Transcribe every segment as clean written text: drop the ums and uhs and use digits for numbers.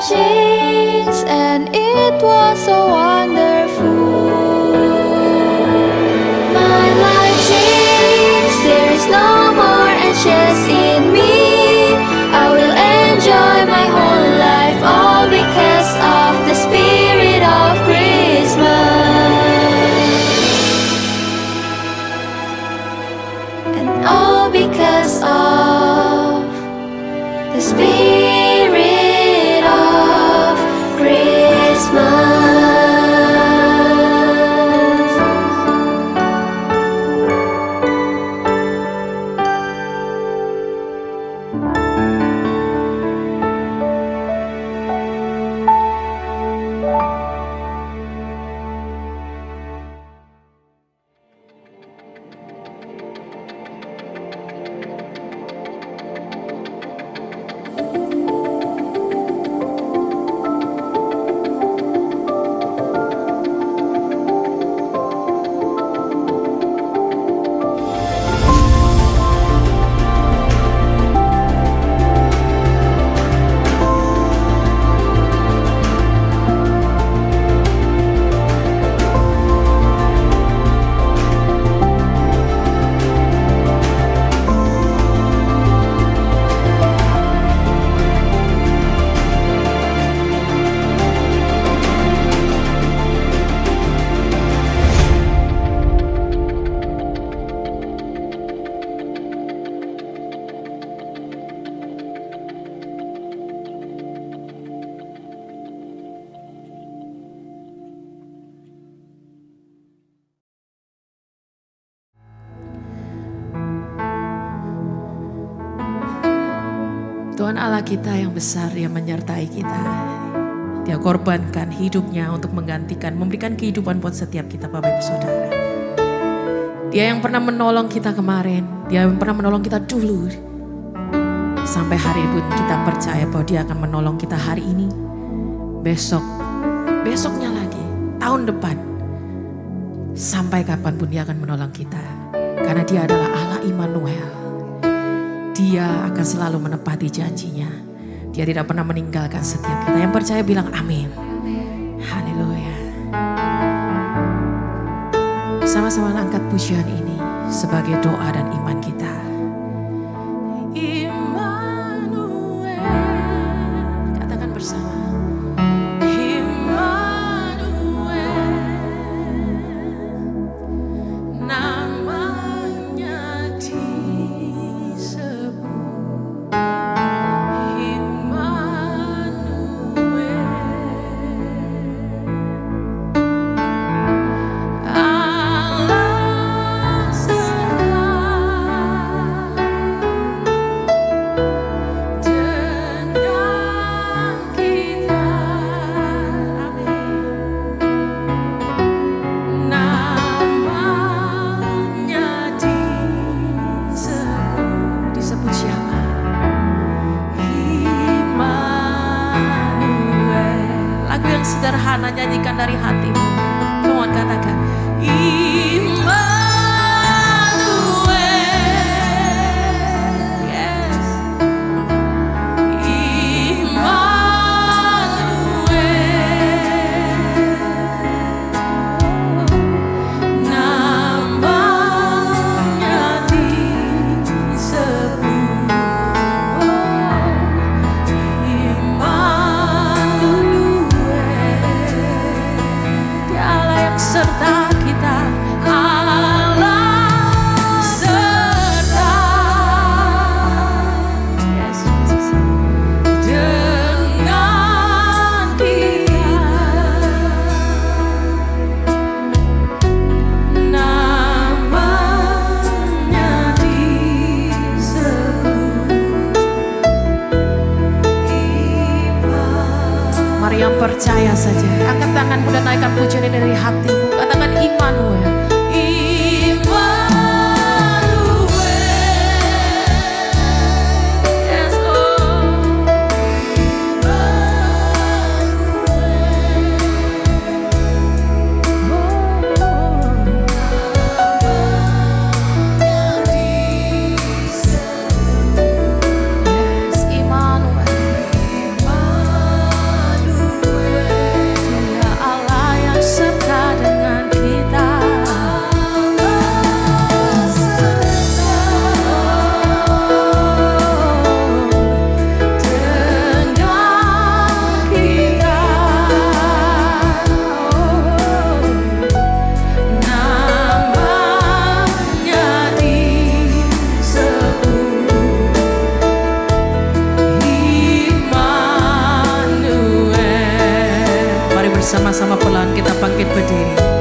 changed, and it was so wonderful. My life changed, there is no more anxious in me. I will enjoy my whole life, all because of the spirit of Christmas. And all because of the spirit of Christmas. Tuhan Allah kita yang besar, Dia menyertai kita. Dia korbankan hidupnya untuk menggantikan, memberikan kehidupan buat setiap kita Bapak Ibu Saudara. Dia yang pernah menolong kita kemarin, Dia yang pernah menolong kita dulu. Sampai hari pun kita percaya bahwa Dia akan menolong kita hari ini, besok, besoknya lagi, tahun depan. Sampai kapanpun Dia akan menolong kita. Karena Dia adalah Allah Immanuel. Dia akan selalu menepati janjinya. Dia tidak pernah meninggalkan setiap kita. Yang percaya bilang amin. Haleluya. Sama-sama angkat pujian ini sebagai doa dan iman kita. Immanuel. Katakan bersama. Sederhana, nyanyikan dari hatimu. Come on, katakan Immanuel. Yes, Immanuel. Namanya disebut serta kita, Allah serta, yes, Jesus. Dengan kita, namanya disebut Immanuel. Mari yang percaya saja, angkat tanganmu dan naikkan pujian ini dari hatimu. Katakan Immanuel. Yes, Lord. Yes, Immanuel. bersama-sama perlahan kita bangkit berdiri.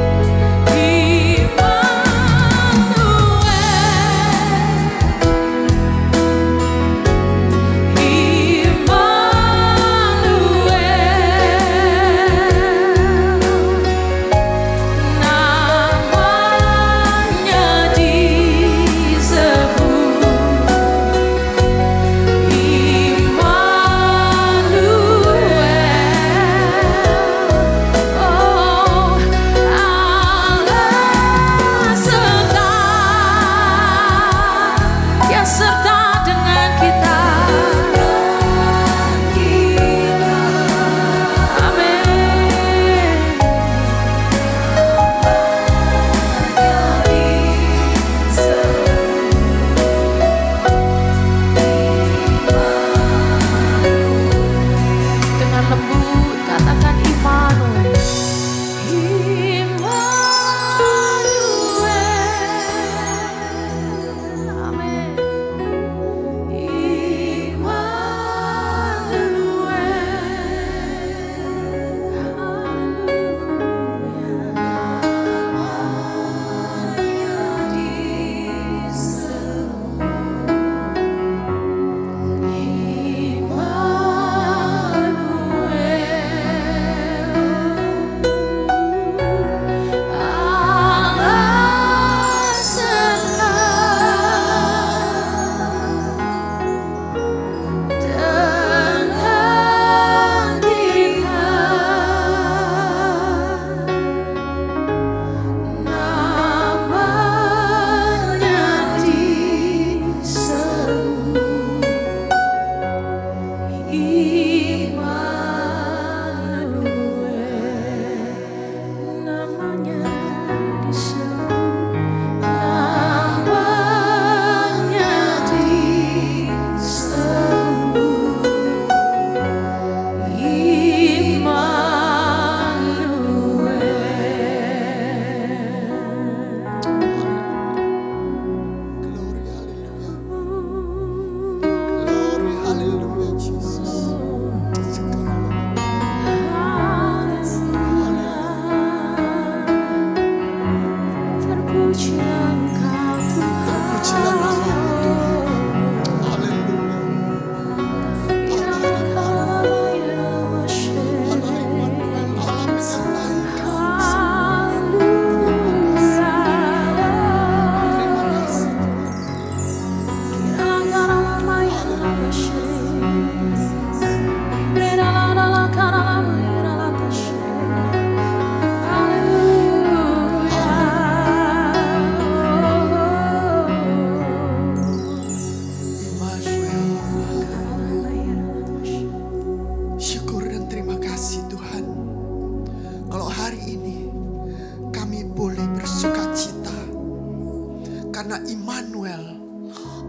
Karena Immanuel,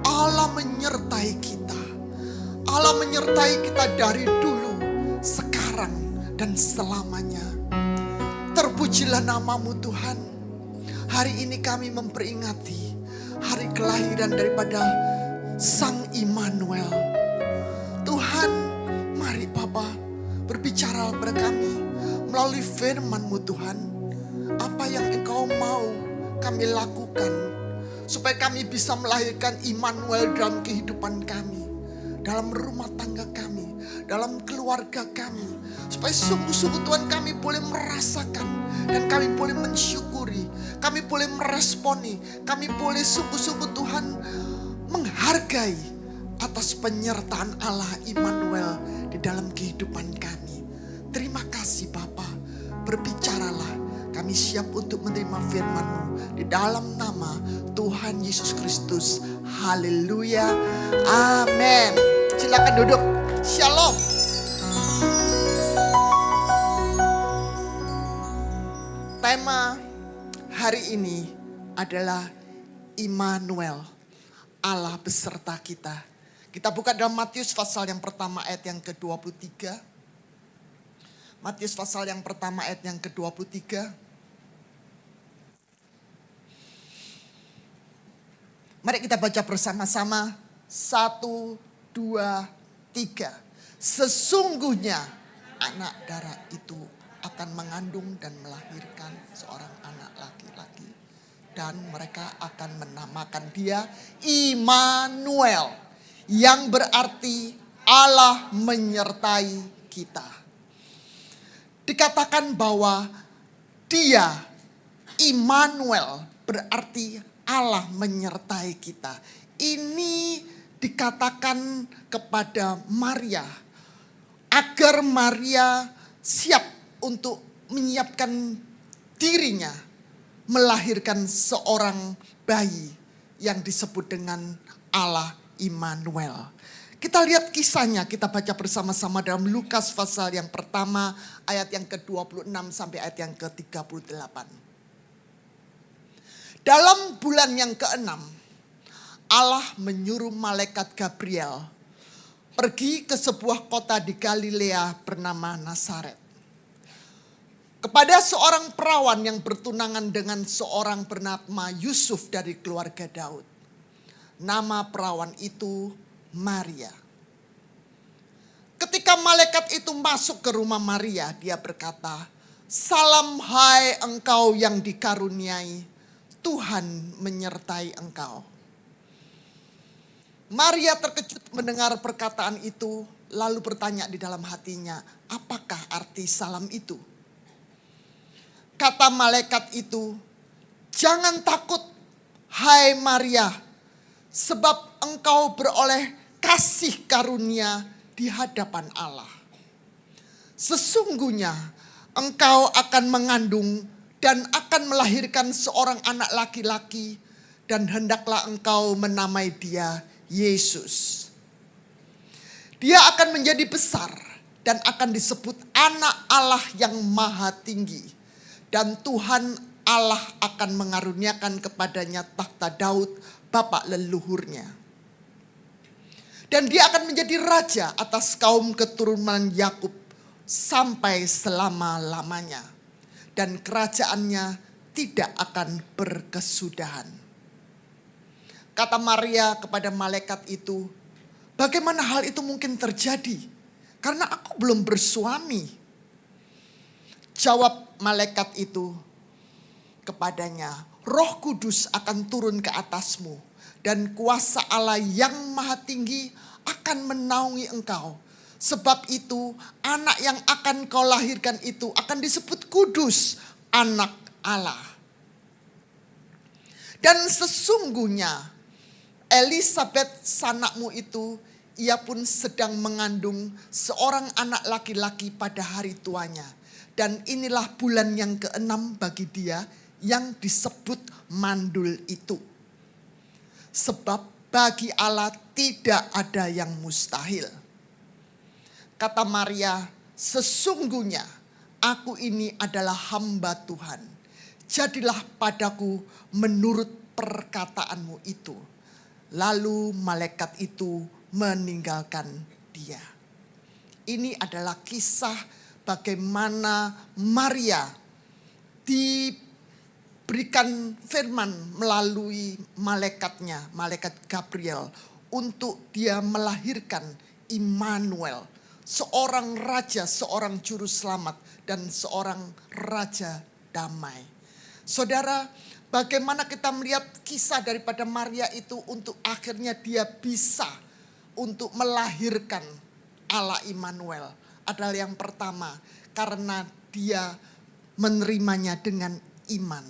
Allah menyertai kita. Allah menyertai kita dari dulu, sekarang, dan selamanya. Terpujilah namamu Tuhan. Hari ini kami memperingati hari kelahiran daripada Sang Immanuel. Tuhan, mari Bapa berbicara kepada kami melalui firman-Mu Tuhan. Apa yang Engkau mau kami lakukan supaya kami bisa melahirkan Immanuel dalam kehidupan kami, dalam rumah tangga kami, dalam keluarga kami. Supaya sungguh-sungguh Tuhan kami boleh merasakan dan kami boleh mensyukuri, kami boleh meresponi, kami boleh sungguh-sungguh Tuhan menghargai atas penyertaan Allah Immanuel di dalam kehidupan kami. Terima kasih Bapa, berbicaralah. Kami siap untuk menerima firman-Mu di dalam nama Tuhan Yesus Kristus. Haleluya. Amin. Silakan duduk. Shalom. Tema hari ini adalah Immanuel, Allah beserta kita. Kita buka dalam Matius pasal yang pertama ayat yang ke-23. Matius pasal yang pertama ayat yang ke-23. Mari kita baca bersama-sama. 1, 2, 3. Sesungguhnya anak darah itu akan mengandung dan melahirkan seorang anak laki-laki. Dan mereka akan menamakan dia Immanuel, yang berarti Allah menyertai kita. Dikatakan bahwa dia, Immanuel, berarti Allah menyertai kita. Ini dikatakan kepada Maria agar Maria siap untuk menyiapkan dirinya melahirkan seorang bayi yang disebut dengan Allah Immanuel. Kita lihat kisahnya, kita baca bersama-sama dalam Lukas pasal yang pertama ayat yang ke-26 sampai ayat yang ke-38. Dalam bulan yang ke-6, Allah menyuruh malaikat Gabriel pergi ke sebuah kota di Galilea bernama Nazaret, kepada seorang perawan yang bertunangan dengan seorang bernama Yusuf dari keluarga Daud. Nama perawan itu Maria. Ketika malaikat itu masuk ke rumah Maria, dia berkata, "Salam hai engkau yang dikaruniai, Tuhan menyertai engkau." Maria terkejut mendengar perkataan itu, lalu bertanya di dalam hatinya, apakah arti salam itu? Kata malaikat itu, "Jangan takut, hai Maria, sebab engkau beroleh kasih karunia di hadapan Allah. Sesungguhnya engkau akan mengandung dan akan melahirkan seorang anak laki-laki, dan hendaklah engkau menamai dia Yesus. Dia akan menjadi besar dan akan disebut anak Allah yang maha tinggi. Dan Tuhan Allah akan mengaruniakan kepadanya takhta Daud, bapa leluhurnya. Dan dia akan menjadi raja atas kaum keturunan Yakub sampai selama-lamanya. Dan kerajaannya tidak akan berkesudahan." Kata Maria kepada malaikat itu, "Bagaimana hal itu mungkin terjadi? Karena aku belum bersuami." Jawab malaikat itu kepadanya, "Roh Kudus akan turun ke atasmu, dan kuasa Allah yang maha tinggi akan menaungi engkau. Sebab itu anak yang akan kau lahirkan itu akan disebut kudus, anak Allah. Dan sesungguhnya Elisabet sanakmu itu, ia pun sedang mengandung seorang anak laki-laki pada hari tuanya. Dan inilah bulan yang ke-6 bagi dia yang disebut mandul itu. Sebab bagi Allah tidak ada yang mustahil." Kata Maria, "Sesungguhnya aku ini adalah hamba Tuhan. Jadilah padaku menurut perkataanmu itu." Lalu malaikat itu meninggalkan dia. Ini adalah kisah bagaimana Maria diberikan firman melalui malaikatnya, malaikat Gabriel, untuk dia melahirkan Immanuel, seorang raja, seorang juru selamat, dan seorang raja damai. Saudara, bagaimana kita melihat kisah daripada Maria itu untuk akhirnya dia bisa untuk melahirkan Allah Immanuel adalah yang pertama, karena dia menerimanya dengan iman.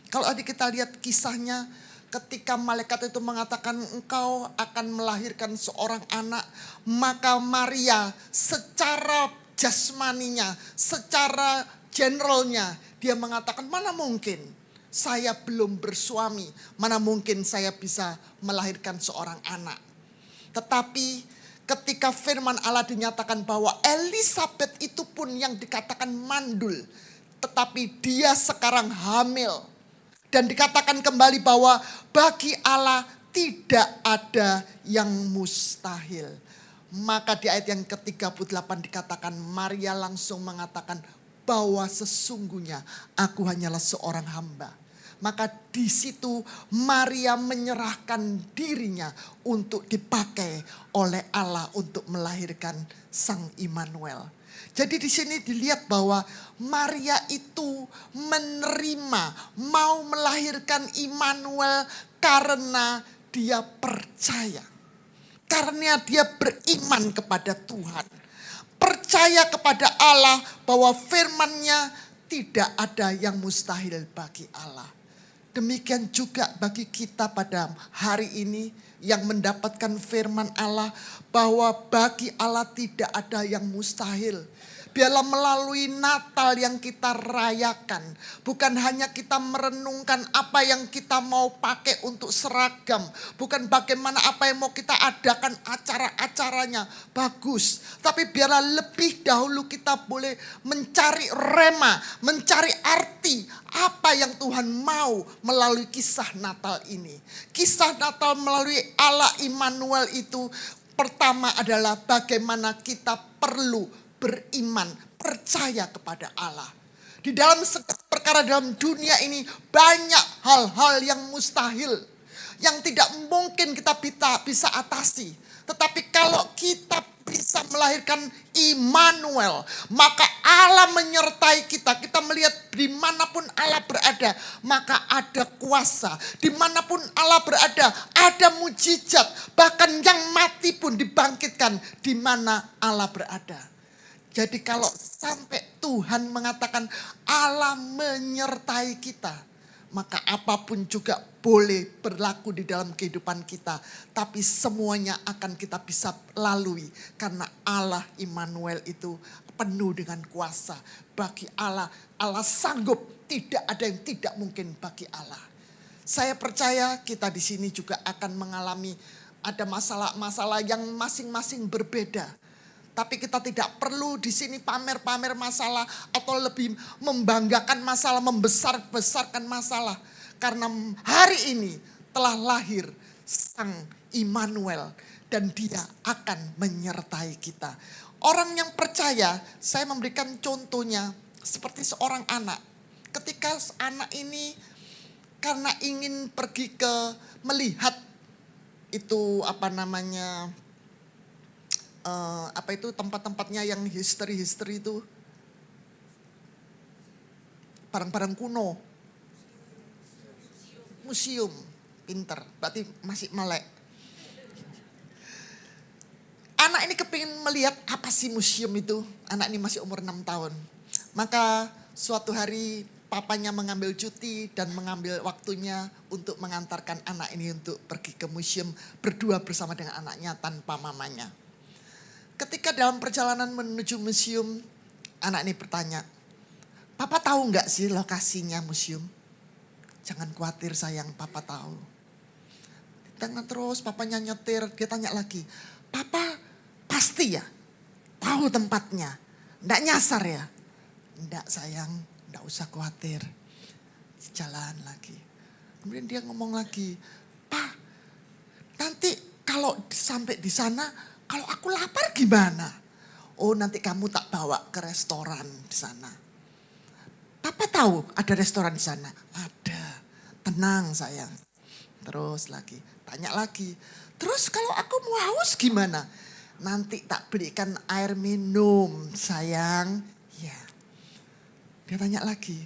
Kalau adik kita lihat kisahnya, ketika malaikat itu mengatakan engkau akan melahirkan seorang anak, maka Maria secara jasmaninya, secara generalnya, dia mengatakan, mana mungkin saya belum bersuami, mana mungkin saya bisa melahirkan seorang anak. Tetapi ketika firman Allah dinyatakan bahwa Elisabet itu pun yang dikatakan mandul, tetapi dia sekarang hamil. Dan dikatakan kembali bahwa bagi Allah tidak ada yang mustahil. Maka di ayat yang ke-38 dikatakan Maria langsung mengatakan bahwa sesungguhnya aku hanyalah seorang hamba. Maka di situ Maria menyerahkan dirinya untuk dipakai oleh Allah untuk melahirkan Sang Immanuel. Jadi di sini dilihat bahwa Maria itu menerima, mau melahirkan Immanuel karena dia percaya. Karena dia beriman kepada Tuhan. Percaya kepada Allah bahwa firman-Nya tidak ada yang mustahil bagi Allah. Demikian juga bagi kita pada hari ini yang mendapatkan firman Allah bahwa bagi Allah tidak ada yang mustahil. Biarlah melalui Natal yang kita rayakan, bukan hanya kita merenungkan apa yang kita mau pakai untuk seragam, bukan bagaimana apa yang mau kita adakan acara-acaranya bagus, tapi biarlah lebih dahulu kita boleh mencari rema, mencari arti apa yang Tuhan mau melalui kisah Natal ini. Kisah Natal melalui Allah Immanuel itu pertama adalah bagaimana kita perlu beriman, percaya kepada Allah. Di dalam segala perkara dalam dunia ini banyak hal-hal yang mustahil, yang tidak mungkin kita bisa atasi. Tetapi kalau kita bisa melahirkan Immanuel, maka Allah menyertai kita. Kita melihat dimanapun Allah berada, maka ada kuasa. Dimanapun Allah berada, ada mujizat. Bahkan yang mati pun dibangkitkan di mana Allah berada. Jadi kalau sampai Tuhan mengatakan Allah menyertai kita, maka apapun juga boleh berlaku di dalam kehidupan kita. Tapi semuanya akan kita bisa lalui karena Allah Immanuel itu penuh dengan kuasa. Bagi Allah, Allah sanggup, tidak ada yang tidak mungkin bagi Allah. Saya percaya kita di sini juga akan mengalami ada masalah-masalah yang masing-masing berbeda. Tapi kita tidak perlu di sini pamer-pamer masalah atau lebih membanggakan masalah, membesar-besarkan masalah. Karena hari ini telah lahir Sang Immanuel dan Dia akan menyertai kita. Orang yang percaya, saya memberikan contohnya seperti seorang anak. Ketika anak ini karena ingin pergi ke melihat itu tempat-tempatnya yang history itu, barang-barang kuno, museum, pinter, berarti masih melek. Anak ini kepingin melihat apa sih museum itu, anak ini masih umur 6 tahun. Maka suatu hari papanya mengambil cuti dan mengambil waktunya untuk mengantarkan anak ini untuk pergi ke museum berdua bersama dengan anaknya tanpa mamanya. Ketika dalam perjalanan menuju museum, anak ini bertanya, "Papa tahu nggak sih lokasinya museum?" "Jangan khawatir sayang, Papa tahu." Dan terus papanya nyetir, dia tanya lagi, "Papa pasti ya tahu tempatnya? Nggak nyasar ya?" "Nggak sayang, nggak usah khawatir." Jalan lagi. Kemudian dia ngomong lagi, "Pa, nanti kalau sampai di sana, kalau aku lapar gimana?" "Oh, nanti kamu tak bawa ke restoran di sana." "Papa tahu ada restoran di sana?" "Ada." "Tenang sayang." Terus lagi, tanya lagi. "Terus kalau aku mau haus gimana?" "Nanti tak belikan air minum sayang." "Ya." Dia tanya lagi,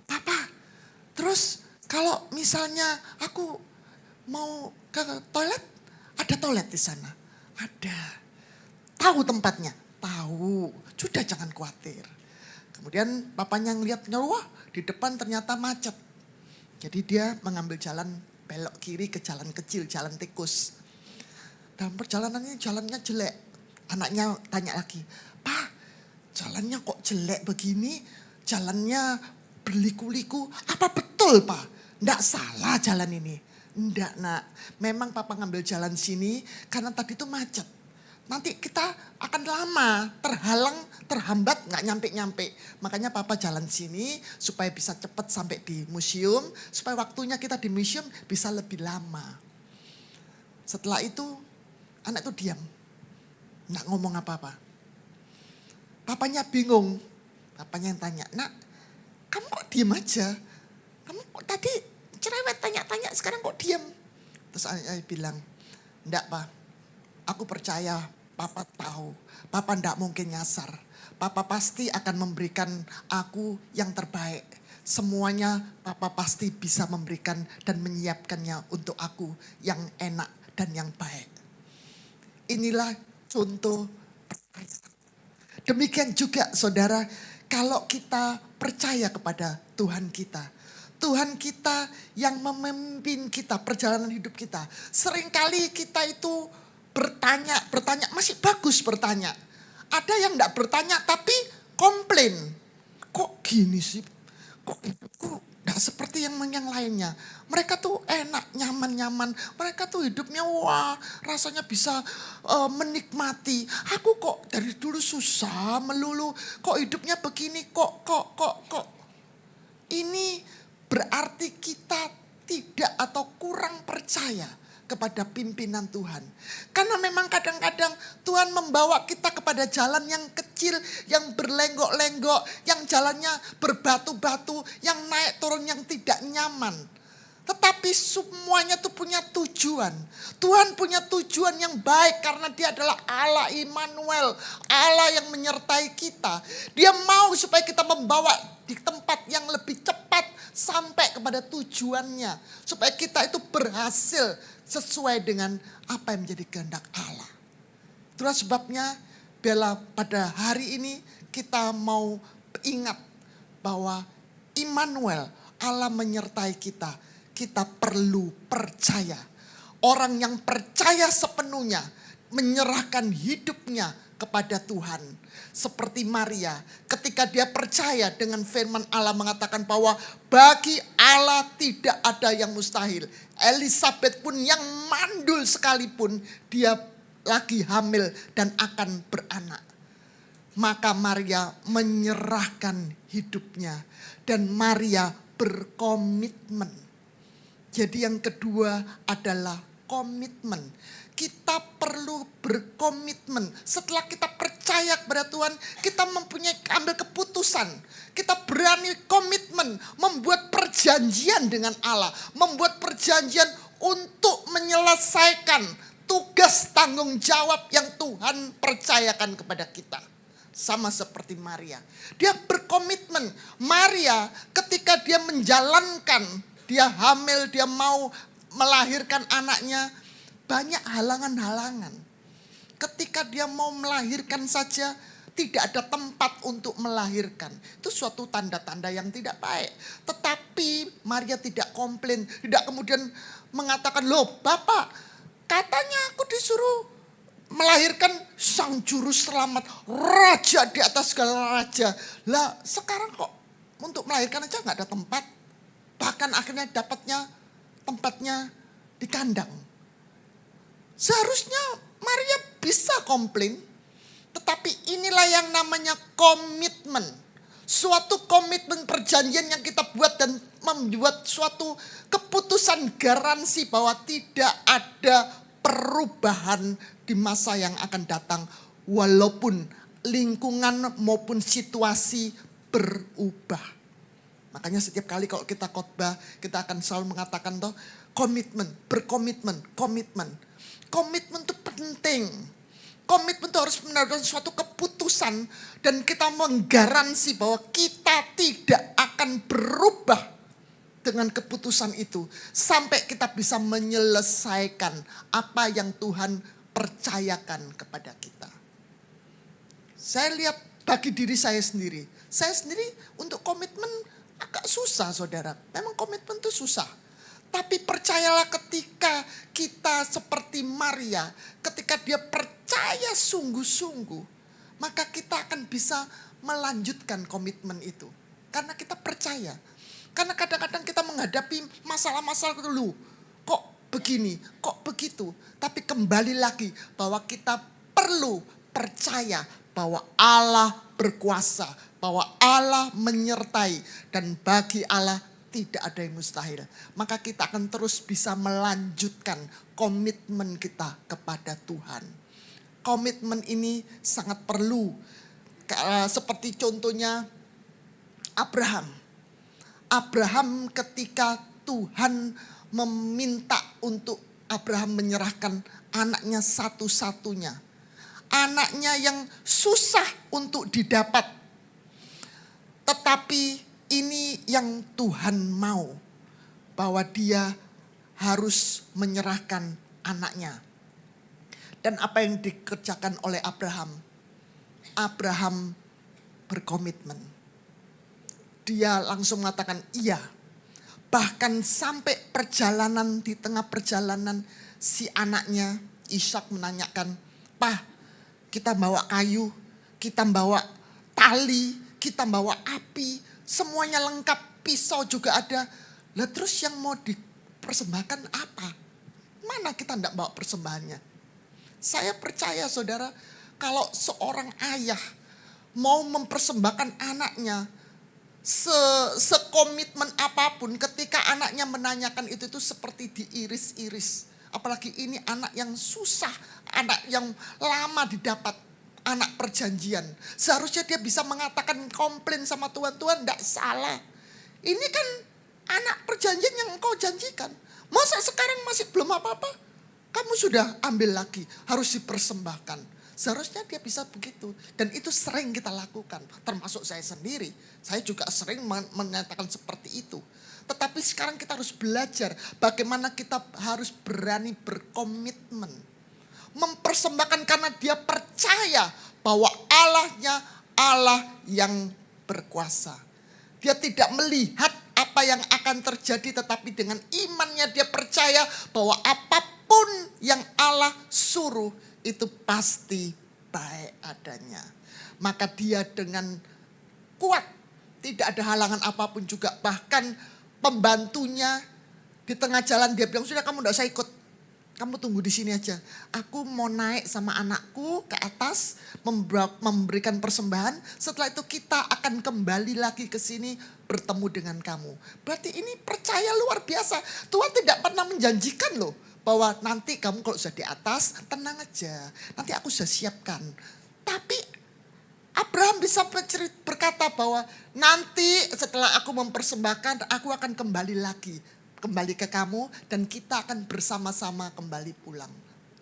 "Papa, terus kalau misalnya aku mau ke toilet, ada toilet di sana?" "Ada." "Tahu tempatnya?" "Tahu." "Sudah jangan khawatir." Kemudian papanya ngeliat, wah di depan ternyata macet. Jadi dia mengambil jalan belok kiri ke jalan kecil, jalan tikus. Dalam perjalanan ini jalannya jelek. Anaknya tanya lagi, "Pa, jalannya kok jelek begini? Jalannya berliku-liku. Apa betul Pak? Nggak salah jalan ini?" "Enggak nak, memang Papa ngambil jalan sini karena tadi itu macet. Nanti kita akan lama, terhambat, nggak nyampe-nyampe. Makanya Papa jalan sini supaya bisa cepat sampai di museum, supaya waktunya kita di museum bisa lebih lama." Setelah itu anak itu diam, nggak ngomong apa-apa. Papanya bingung, papanya yang tanya, "Nak, kamu kok diam aja? Kamu kok tadi tanya sekarang kok diam? Terus ayah bilang, enggak Pak, aku percaya Papa tahu. Papa enggak mungkin nyasar. Papa pasti akan memberikan aku yang terbaik. Semuanya Papa pasti bisa memberikan dan menyiapkannya untuk aku yang enak dan yang baik. Inilah contoh percaya. Demikian juga saudara, kalau kita percaya kepada Tuhan kita. Tuhan kita yang memimpin kita, perjalanan hidup kita. Seringkali kita itu bertanya, masih bagus bertanya. Ada yang enggak bertanya tapi komplain. Kok gini sih? Kok enggak seperti yang lainnya. Mereka tuh enak, nyaman-nyaman. Mereka tuh hidupnya wah rasanya bisa menikmati. Aku kok dari dulu susah melulu. Kok hidupnya begini kok. Ini berarti kita tidak atau kurang percaya kepada pimpinan Tuhan. Karena memang kadang-kadang Tuhan membawa kita kepada jalan yang kecil, yang berlenggok-lenggok, yang jalannya berbatu-batu, yang naik turun yang tidak nyaman. Tetapi semuanya itu punya tujuan. Tuhan punya tujuan yang baik karena dia adalah Allah Immanuel. Allah yang menyertai kita. Dia mau supaya kita membawa di tempat yang lebih cepat sampai kepada tujuannya. Supaya kita itu berhasil sesuai dengan apa yang menjadi kehendak Allah. Itulah sebabnya bila pada hari ini kita mau ingat bahwa Immanuel, Allah menyertai kita. Kita perlu percaya. Orang yang percaya sepenuhnya menyerahkan hidupnya kepada Tuhan. Seperti Maria ketika dia percaya dengan firman Allah mengatakan bahwa bagi Allah tidak ada yang mustahil. Elizabeth pun yang mandul sekalipun dia lagi hamil dan akan beranak. Maka Maria menyerahkan hidupnya dan Maria berkomitmen. Jadi yang kedua adalah komitmen. Kita perlu berkomitmen. Setelah kita percaya kepada Tuhan, kita mempunyai ambil keputusan. Kita berani komitmen, membuat perjanjian dengan Allah. Membuat perjanjian untuk menyelesaikan tugas tanggung jawab yang Tuhan percayakan kepada kita. Sama seperti Maria. Dia berkomitmen. Maria ketika dia menjalankan, dia hamil, dia mau melahirkan anaknya. Banyak halangan-halangan. Ketika dia mau melahirkan saja, tidak ada tempat untuk melahirkan. Itu suatu tanda-tanda yang tidak baik. Tetapi Maria tidak komplain. Tidak kemudian mengatakan, loh Bapak, katanya aku disuruh melahirkan sang juru selamat. Raja di atas segala raja. Lah sekarang kok untuk melahirkan aja gak ada tempat. Bahkan akhirnya dapatnya tempatnya di kandang. Seharusnya Maria bisa komplain. Tetapi inilah yang namanya komitmen. Suatu komitmen perjanjian yang kita buat dan membuat suatu keputusan garansi bahwa tidak ada perubahan di masa yang akan datang. Walaupun lingkungan maupun situasi berubah. Makanya setiap kali kalau kita khotbah, kita akan selalu mengatakan toh komitmen, berkomitmen, komitmen. Komitmen itu penting. Komitmen itu harus benar-benar suatu keputusan dan kita menggaransi bahwa kita tidak akan berubah dengan keputusan itu sampai kita bisa menyelesaikan apa yang Tuhan percayakan kepada kita. Saya lihat bagi diri saya sendiri untuk komitmen agak susah saudara. Memang komitmen itu susah. Tapi percayalah ketika kita seperti Maria. Ketika dia percaya sungguh-sungguh. Maka kita akan bisa melanjutkan komitmen itu. Karena kita percaya. Karena kadang-kadang kita menghadapi masalah-masalah dulu. Kok begini, kok begitu. Tapi kembali lagi bahwa kita perlu percaya bahwa Allah berkuasa. Bahwa Allah menyertai dan bagi Allah tidak ada yang mustahil. Maka kita akan terus bisa melanjutkan komitmen kita kepada Tuhan. Komitmen ini sangat perlu. Seperti contohnya Abraham. Abraham ketika Tuhan meminta untuk Abraham menyerahkan anaknya satu-satunya. Anaknya yang susah untuk didapat. Tetapi ini yang Tuhan mau. Bahwa dia harus menyerahkan anaknya. Dan apa yang dikerjakan oleh Abraham? Abraham berkomitmen. Dia langsung mengatakan iya. Bahkan sampai perjalanan, di tengah perjalanan si anaknya Ishak menanyakan, "Pak, kita bawa kayu, kita bawa tali, kita bawa api, semuanya lengkap, pisau juga ada. Lah terus yang mau dipersembahkan apa? Mana kita tidak bawa persembahannya?" Saya percaya saudara, kalau seorang ayah mau mempersembahkan anaknya, sekomitmen apapun, ketika anaknya menanyakan itu seperti diiris-iris. Apalagi ini anak yang susah, anak yang lama didapat, anak perjanjian. Seharusnya dia bisa mengatakan komplain sama Tuhan, "Tuhan tidak salah. Ini kan anak perjanjian yang engkau janjikan. Masa sekarang masih belum apa-apa? Kamu sudah ambil lagi, harus dipersembahkan." Seharusnya dia bisa begitu. Dan itu sering kita lakukan. Termasuk saya sendiri. Saya juga sering menyatakan seperti itu. Tetapi sekarang kita harus belajar bagaimana kita harus berani berkomitmen. Mempersembahkan karena dia percaya bahwa Allahnya Allah yang berkuasa. Dia tidak melihat apa yang akan terjadi, tetapi dengan imannya dia percaya bahwa apapun yang Allah suruh itu pasti baik adanya. Maka dia dengan kuat, tidak ada halangan apapun juga. Bahkan pembantunya di tengah jalan dia bilang, "Sudah, kamu tidak usah ikut. Kamu tunggu di sini aja. Aku mau naik sama anakku ke atas, memberikan persembahan. Setelah itu kita akan kembali lagi ke sini bertemu dengan kamu." Berarti ini percaya luar biasa. Tuhan tidak pernah menjanjikan loh, bahwa nanti kamu kalau sudah di atas, tenang aja. Nanti aku sudah siapkan. Tapi Abraham bisa berkata bahwa nanti setelah aku mempersembahkan, aku akan kembali lagi. Kembali ke kamu dan kita akan bersama-sama kembali pulang.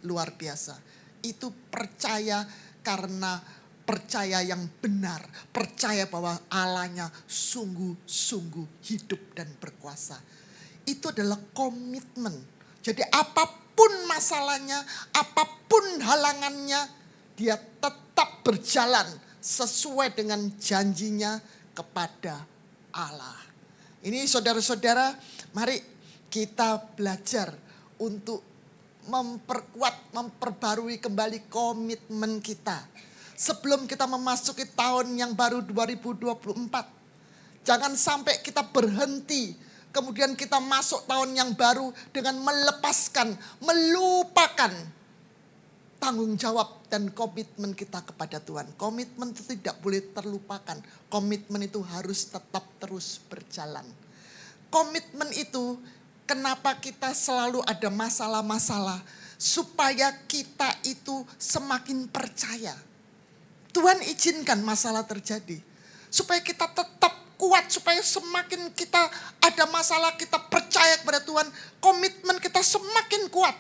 Luar biasa. Itu percaya karena percaya yang benar. Percaya bahwa Allahnya sungguh-sungguh hidup dan berkuasa. Itu adalah komitmen. Jadi apapun masalahnya, apapun halangannya, dia tetap berjalan sesuai dengan janjinya kepada Allah. Ini saudara-saudara, mari kita belajar untuk memperkuat, memperbarui kembali komitmen kita. Sebelum kita memasuki tahun yang baru 2024. Jangan sampai kita berhenti. Kemudian kita masuk tahun yang baru dengan melepaskan, melupakan tanggung jawab dan komitmen kita kepada Tuhan. Komitmen itu tidak boleh terlupakan. Komitmen itu harus tetap terus berjalan. Komitmen itu kenapa kita selalu ada masalah-masalah. Supaya kita itu semakin percaya. Tuhan izinkan masalah terjadi. Supaya kita tetap kuat, supaya semakin kita ada masalah, kita percaya kepada Tuhan, komitmen kita semakin kuat.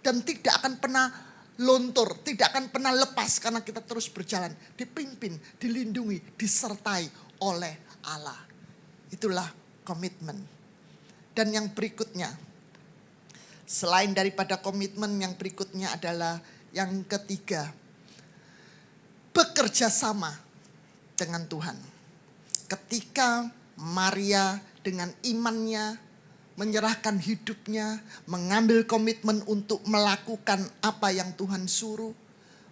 Dan tidak akan pernah luntur, tidak akan pernah lepas karena kita terus berjalan, dipimpin, dilindungi, disertai oleh Allah. Itulah komitmen. Dan yang berikutnya, selain daripada komitmen, yang berikutnya adalah yang ketiga, bekerja sama dengan Tuhan. Ketika Maria dengan imannya menyerahkan hidupnya, mengambil komitmen untuk melakukan apa yang Tuhan suruh,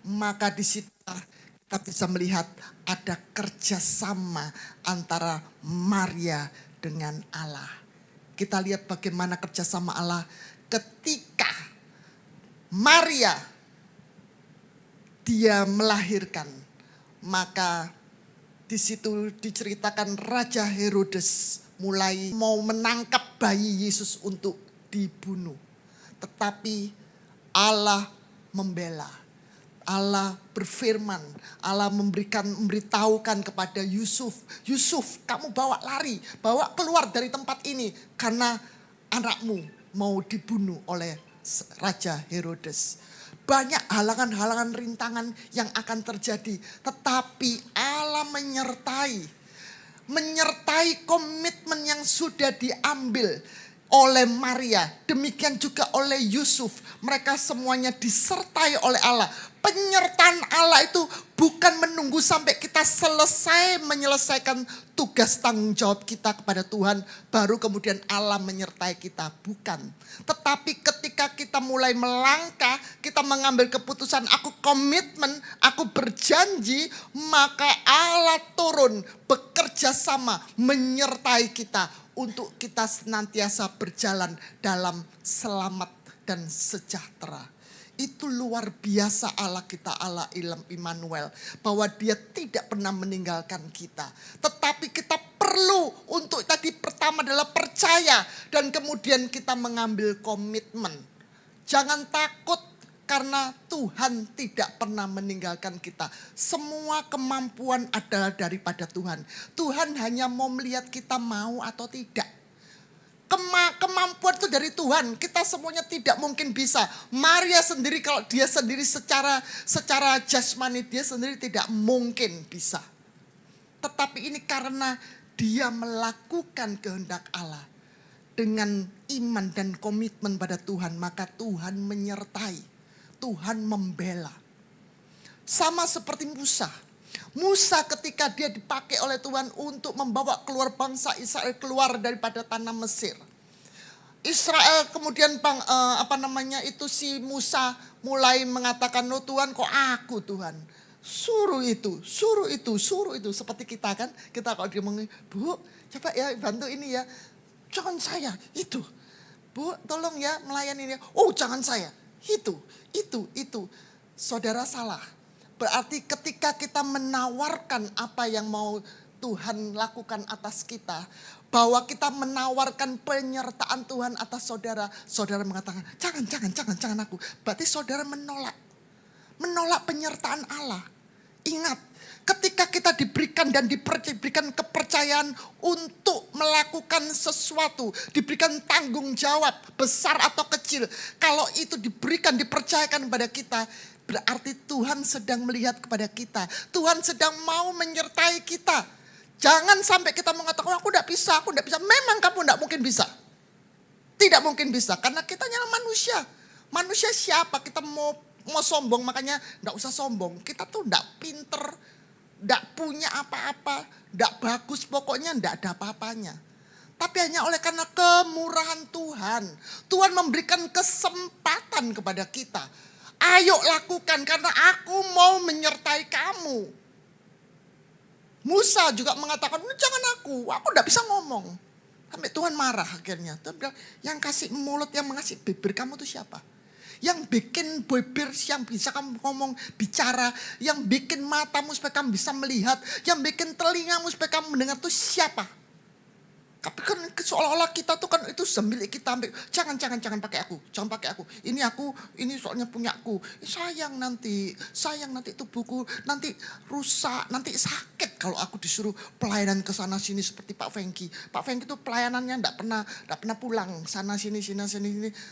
maka di situ kita bisa melihat ada kerjasama antara Maria dengan Allah. Kita lihat bagaimana kerjasama Allah ketika Maria dia melahirkan, maka di situ diceritakan Raja Herodes mulai mau menangkap bayi Yesus untuk dibunuh. Tetapi Allah membela. Allah berfirman, Allah memberitahukan kepada Yusuf, "Yusuf, kamu bawa lari, bawa keluar dari tempat ini karena anakmu mau dibunuh oleh Raja Herodes. Banyak halangan-halangan, rintangan yang akan terjadi. Tetapi Allah menyertai komitmen yang sudah diambil oleh Maria. Demikian juga oleh Yusuf. Mereka semuanya disertai oleh Allah. Penyertaan Allah itu bukan menunggu sampai kita selesai menyelesaikan tugas tanggung jawab kita kepada Tuhan, baru kemudian Allah menyertai kita. Bukan. Tetapi ketika kita mulai melangkah, kita mengambil keputusan, aku komitmen, aku berjanji, maka Allah turun, bekerja sama, menyertai kita untuk kita senantiasa berjalan dalam selamat dan sejahtera. Itu luar biasa Allah kita, Allah Immanuel. Bahwa dia tidak pernah meninggalkan kita. Tetapi kita perlu untuk tadi pertama adalah percaya. Dan kemudian kita mengambil komitmen. Jangan takut karena Tuhan tidak pernah meninggalkan kita. Semua kemampuan adalah daripada Tuhan. Tuhan hanya mau melihat kita mau atau tidak. Kemampuan itu dari Tuhan. Kita semuanya tidak mungkin bisa. Maria sendiri kalau dia sendiri secara jasmani dia sendiri tidak mungkin bisa. Tetapi ini karena dia melakukan kehendak Allah dengan iman dan komitmen pada Tuhan, maka Tuhan menyertai. Tuhan membela. Sama seperti Musa. Musa ketika dia dipakai oleh Tuhan untuk membawa keluar bangsa Israel keluar daripada tanah Mesir. Israel kemudian si Musa mulai mengatakan, "Oh Tuhan, kok aku Tuhan? Suruh itu. Seperti kita kan, kita kalau dia ngomong, "Bu, coba ya bantu ini ya." "Jangan saya, itu." "Bu, tolong ya melayani ini." "Oh, jangan saya." Itu. Saudara salah. Berarti ketika kita menawarkan apa yang mau Tuhan lakukan atas kita, bahwa kita menawarkan penyertaan Tuhan atas saudara, saudara mengatakan, jangan aku. Berarti saudara menolak penyertaan Allah. Ingat, ketika kita diberikan kepercayaan untuk melakukan sesuatu, diberikan tanggung jawab besar atau kecil, kalau itu dipercayakan kepada kita, berarti Tuhan sedang melihat kepada kita. Tuhan sedang mau menyertai kita. Jangan sampai kita mengatakan, aku tidak bisa. Memang kamu tidak mungkin bisa. Tidak mungkin bisa, karena kita hanya manusia. Manusia siapa? Kita mau sombong, makanya tidak usah sombong. Kita tuh tidak pinter, tidak punya apa-apa, tidak bagus, pokoknya tidak ada apa-apanya. Tapi hanya oleh karena kemurahan Tuhan, Tuhan memberikan kesempatan kepada kita. Ayo lakukan karena aku mau menyertai kamu. Musa juga mengatakan, jangan aku tidak bisa ngomong. Sampai Tuhan marah akhirnya. Tuhan bilang, yang kasih mulut, yang mengasih bibir kamu itu siapa? Yang bikin bibir yang bisa kamu ngomong, bicara. Yang bikin matamu supaya kamu bisa melihat. Yang bikin telingamu supaya kamu mendengar itu siapa? Tapi kan seolah-olah kita tuh kan itu milik kita. Jangan pakai aku. Jangan pakai aku. Ini soalnya punyaku. Sayang nanti itu buku. Nanti rusak, nanti sakit kalau aku disuruh pelayanan ke sana sini seperti Pak Fengki. Pak Fengki itu pelayanannya enggak pernah pulang sana sini.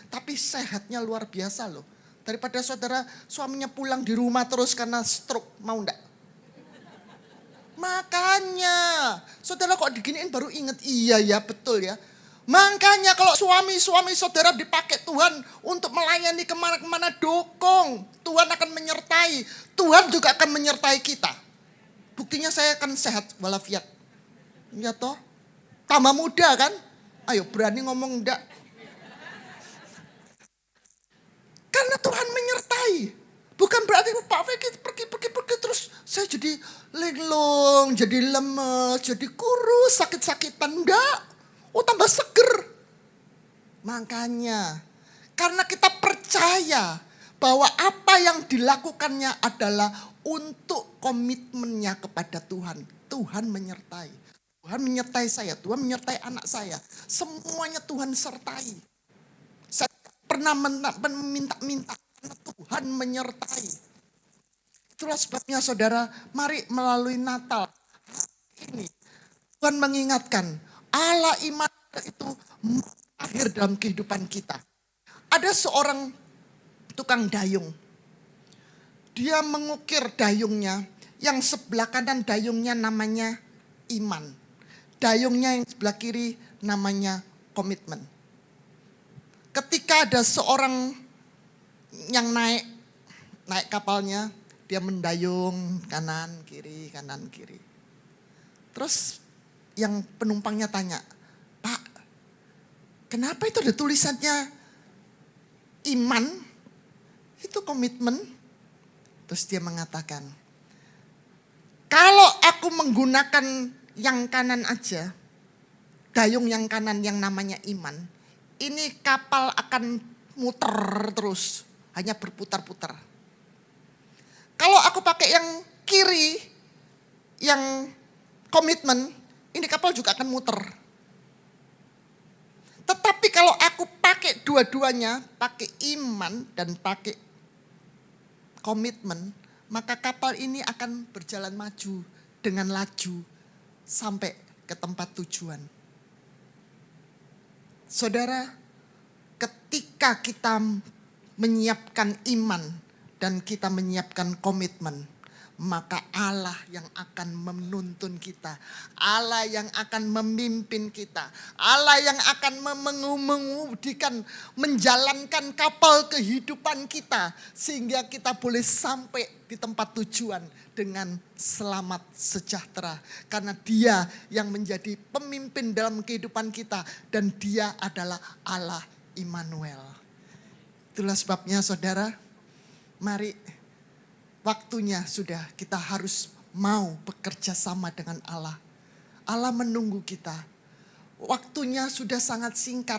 Tapi sehatnya luar biasa loh. Daripada saudara suaminya pulang di rumah terus karena stroke, mau enggak? Makanya, saudara kok diginiin baru ingat, iya ya betul ya. Makanya kalau suami saudara dipakai Tuhan untuk melayani kemana-kemana, dukung. Tuhan akan menyertai, Tuhan juga akan menyertai kita. Buktinya saya akan sehat walafiat. Ya toh, tambah muda kan? Ayo berani ngomong enggak. Karena Tuhan menyertai. Bukan berarti Pak Feki pergi terus saya jadi linglung, jadi lemes, jadi kurus, sakit-sakitan. Enggak. Tambah seger. Makanya karena kita percaya bahwa apa yang dilakukannya adalah untuk komitmennya kepada Tuhan. Tuhan menyertai. Tuhan menyertai saya, Tuhan menyertai anak saya. Semuanya Tuhan sertai. Saya pernah meminta karena Tuhan menyertai. Itulah sebabnya saudara, mari melalui Natal ini Tuhan mengingatkan Allah Immanuel itu akhir dalam kehidupan kita. Ada seorang tukang dayung. Dia mengukir dayungnya, yang sebelah kanan dayungnya namanya iman. Dayungnya yang sebelah kiri namanya komitmen. Ketika ada seorang yang naik kapalnya, dia mendayung kanan kiri. Terus yang penumpangnya tanya, "Pak, kenapa itu ada tulisannya iman? Itu komitmen." Terus dia mengatakan, "Kalau aku menggunakan yang kanan aja, dayung yang kanan yang namanya iman, ini kapal akan muter terus, hanya berputar-putar. Kalau aku pakai yang kiri, yang komitmen, ini kapal juga akan muter. Tetapi kalau aku pakai dua-duanya, pakai iman dan pakai komitmen, maka kapal ini akan berjalan maju dengan laju sampai ke tempat tujuan." Saudara, ketika kita menyiapkan iman dan kita menyiapkan komitmen, maka Allah yang akan menuntun kita, Allah yang akan memimpin kita, Allah yang akan mengemudikan, menjalankan kapal kehidupan kita, sehingga kita boleh sampai di tempat tujuan dengan selamat sejahtera. Karena Dia yang menjadi pemimpin dalam kehidupan kita, dan Dia adalah Allah Immanuel. Itulah sebabnya saudara, mari waktunya sudah, kita harus mau bekerja sama dengan Allah. Allah menunggu kita. Waktunya sudah sangat singkat.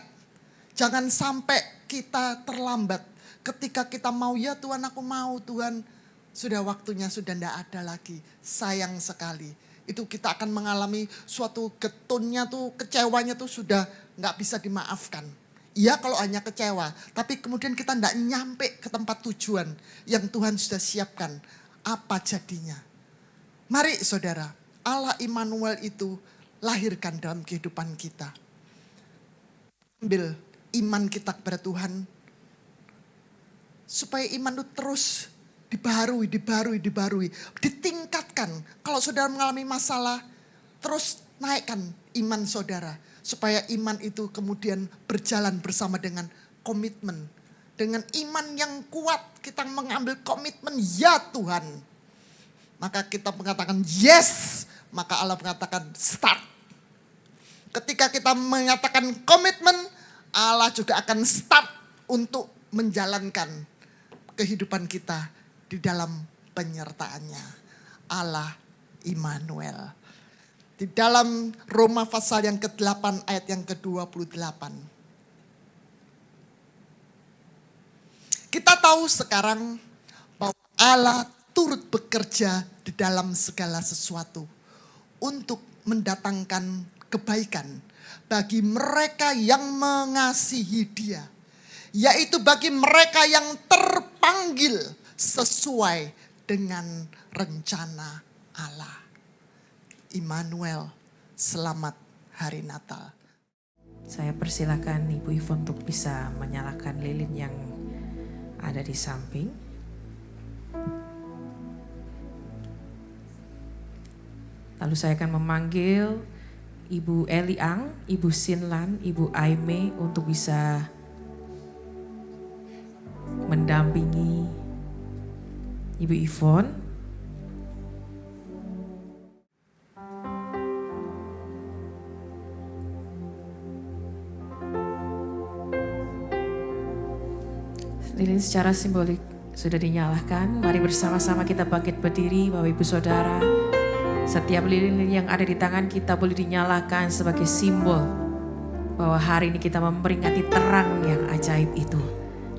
Jangan sampai kita terlambat. Ketika kita mau, ya Tuhan aku mau Tuhan. Sudah waktunya sudah tidak ada lagi. Sayang sekali. Itu kita akan mengalami suatu getunnya tuh, kecewanya tuh sudah nggak bisa dimaafkan. Iya kalau hanya kecewa, tapi kemudian kita tidak nyampe ke tempat tujuan yang Tuhan sudah siapkan. Apa jadinya? Mari saudara, Allah Immanuel itu lahirkan dalam kehidupan kita. Ambil iman kita kepada Tuhan, supaya iman itu terus dibaharui, ditingkatkan. Kalau saudara mengalami masalah, terus naikkan iman saudara. Supaya iman itu kemudian berjalan bersama dengan komitmen. Dengan iman yang kuat kita mengambil komitmen, ya Tuhan. Maka kita mengatakan yes, maka Allah mengatakan start. Ketika kita mengatakan komitmen, Allah juga akan start untuk menjalankan kehidupan kita di dalam penyertaannya. Allah Immanuel. Di dalam Roma pasal yang ke-8 ayat yang ke-28. Kita tahu sekarang bahwa Allah turut bekerja di dalam segala sesuatu untuk mendatangkan kebaikan bagi mereka yang mengasihi Dia, yaitu bagi mereka yang terpanggil sesuai dengan rencana Allah. Immanuel, selamat hari Natal. Saya persilakan Ibu Yvonne untuk bisa menyalakan lilin yang ada di samping. Lalu saya akan memanggil Ibu Eliang, Ibu Sinlan, Ibu Aime untuk bisa mendampingi Ibu Yvonne. Lilin secara simbolik sudah dinyalakan. Mari bersama-sama kita bangkit berdiri, Bapak Ibu Saudara. Setiap lilin yang ada di tangan kita boleh dinyalakan sebagai simbol bahwa hari ini kita memperingati terang yang ajaib itu.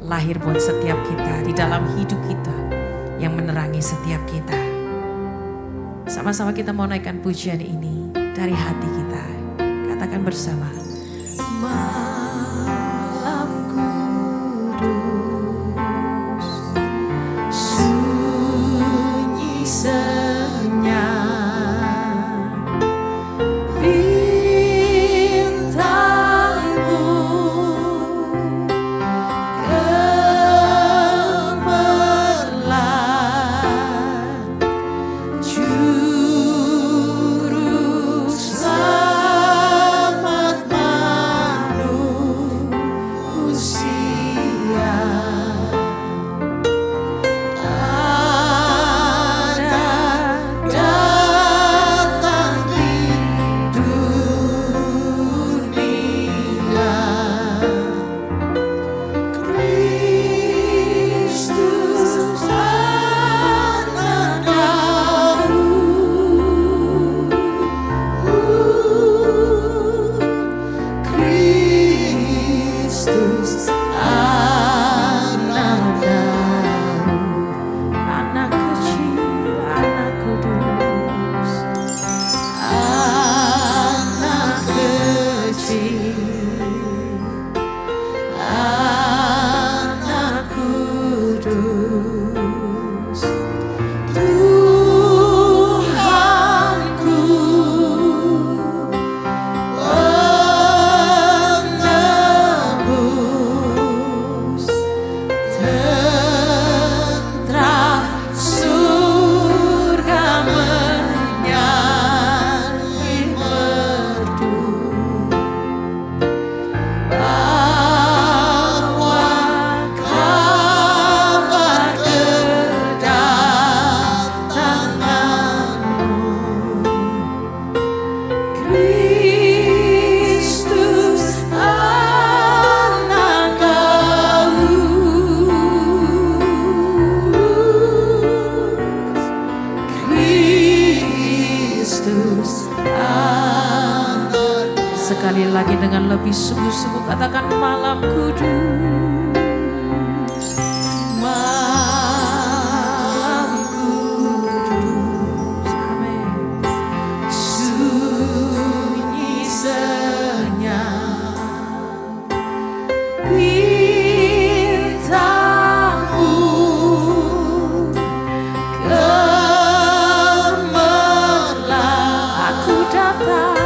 Lahir buat setiap kita, di dalam hidup kita, yang menerangi setiap kita. Sama-sama kita mau naikkan pujian ini dari hati kita. Katakan bersama. Malam kudus, sunyi senyap, bintang Sekali lagi dengan lebih sungguh-sungguh katakan malam kudus, malam kudus, amin. Sunyi senyap, bintangmu gemerlap. Aku datang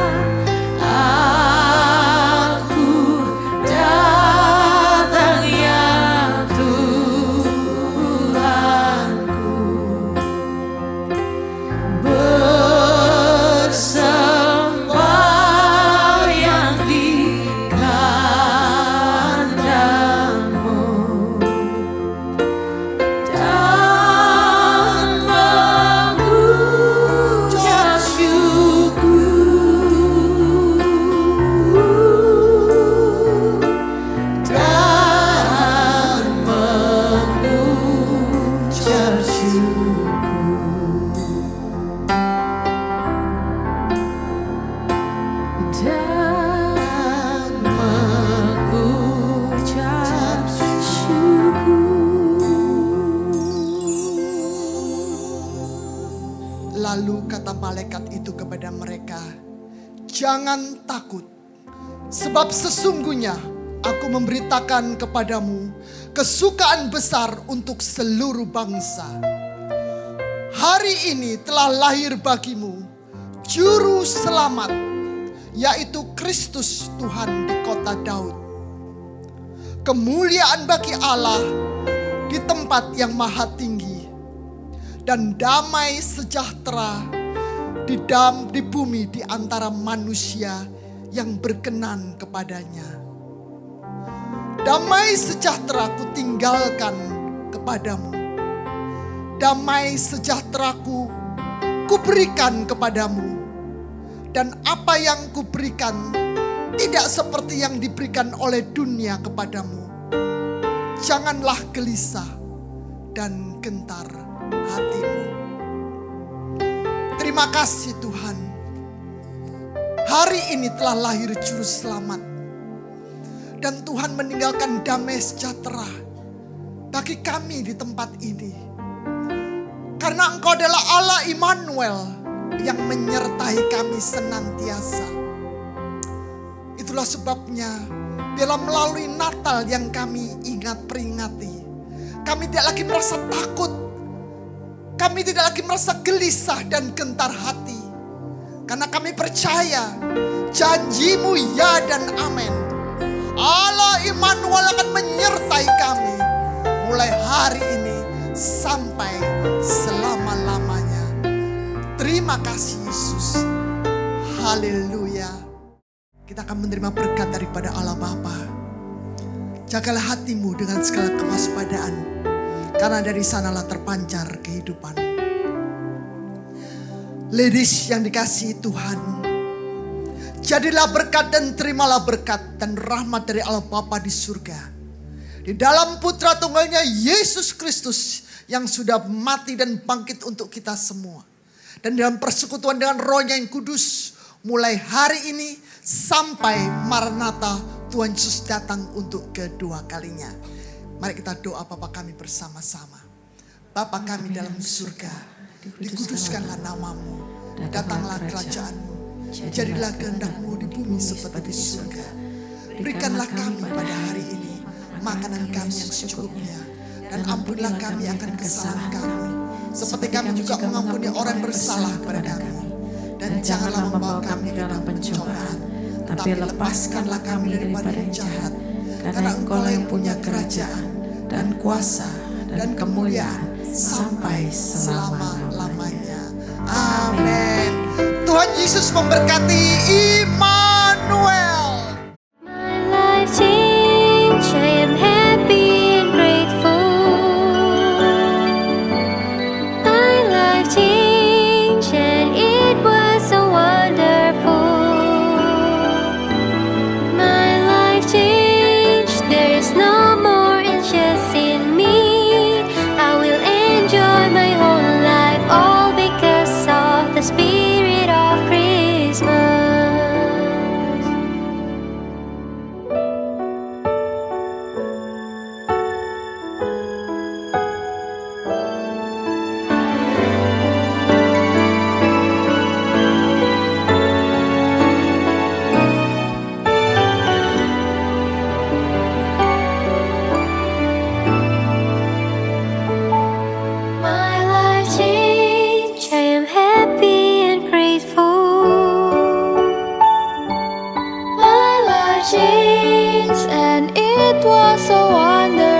ya Tuhanku, bersembahyang di kandangmu dan mengucap syukur. Lalu kata malaikat itu kepada mereka, "Jangan takut, sebab sesungguhnya aku memberitakan kepadamu kesukaan besar untuk seluruh bangsa. Hari ini telah lahir bagimu Juru Selamat, yaitu Kristus Tuhan di kota Daud. Kemuliaan bagi Allah di tempat yang maha tinggi, dan damai sejahtera di bumi di antara manusia yang berkenan kepadanya. Damai sejahtera ku tinggalkan kepadamu, damai sejahteraku ku berikan kepadamu, dan apa yang ku berikan tidak seperti yang diberikan oleh dunia kepadamu. Janganlah gelisah dan gentar hatimu." Terima kasih Tuhan, hari ini telah lahir Juru Selamat, dan Tuhan meninggalkan damai sejahtera bagi kami di tempat ini. Karena Engkau adalah Allah Immanuel yang menyertai kami senantiasa. Itulah sebabnya dalam melalui Natal yang kami peringati, kami tidak lagi merasa takut, kami tidak lagi merasa gelisah dan gentar hati. Karena kami percaya janji-Mu ya dan amin. Allah Immanuel akan menyertai kami mulai hari ini sampai selama-lamanya. Terima kasih Yesus. Haleluya. Kita akan menerima berkat daripada Allah Bapa. Jagalah hatimu dengan segala kewaspadaan, karena dari sanalah terpancar kehidupan. Ladies yang dikasihi Tuhan, jadilah berkat dan terimalah berkat dan rahmat dari Allah Bapa di surga, di dalam Putra Tunggalnya Yesus Kristus yang sudah mati dan bangkit untuk kita semua. Dan dalam persekutuan dengan Roh-Nya yang kudus, mulai hari ini sampai Maranatha Tuhan Yesus datang untuk kedua kalinya. Mari kita doa Bapa kami bersama-sama. Bapa kami dalam surga, dikuduskanlah namamu, datanglah kerajaan-Mu, jadilah kehendak-Mu di bumi seperti di surga. Berikanlah kami pada hari ini makanan kami yang secukupnya, dan ampunilah kami akan kesalahan kami, seperti kami juga mengampuni orang bersalah kepada kami. Dan janganlah membawa kami ke dalam pencobaan, tapi lepaskanlah kami daripada yang jahat. Karena Engkau-lah yang punya kerajaan dan kuasa dan kemuliaan sampai selama-lamanya. Amin. Tuhan Yesus memberkati. Immanuel. My life changed, I am happy and grateful. My life changed and it was so wonderful. My life changed, there is no more anxious in me. I will enjoy my whole life, all because of the Spirit of Christ. was so wonderful.